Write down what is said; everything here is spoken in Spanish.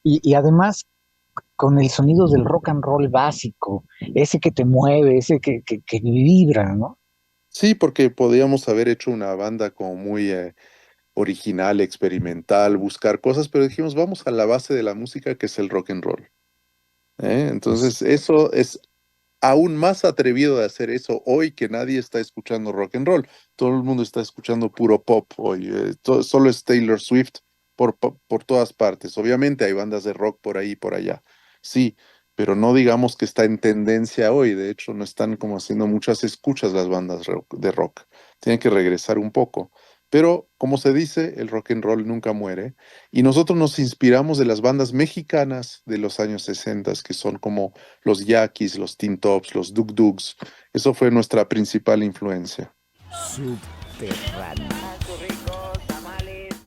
y además con el sonido del rock and roll básico, ese que te mueve, ese que vibra, ¿no? Sí, porque podíamos haber hecho una banda como muy original, experimental, buscar cosas, pero dijimos, vamos a la base de la música que es el rock and roll. Es, Entonces, eso es aún más atrevido de hacer eso hoy que nadie está escuchando rock and roll. Todo el mundo está escuchando puro pop hoy. Solo es Taylor Swift por todas partes. Obviamente hay bandas de rock por ahí y por allá. Sí, pero no digamos que está en tendencia hoy. De hecho, no están como haciendo muchas escuchas las bandas de rock. Tienen que regresar un poco. Pero, como se dice, el rock and roll nunca muere. Y nosotros nos inspiramos de las bandas mexicanas de los años 60, que son como los Yaquis, los Teen Tops, los Duk Duks. Eso fue nuestra principal influencia. Subterráneo.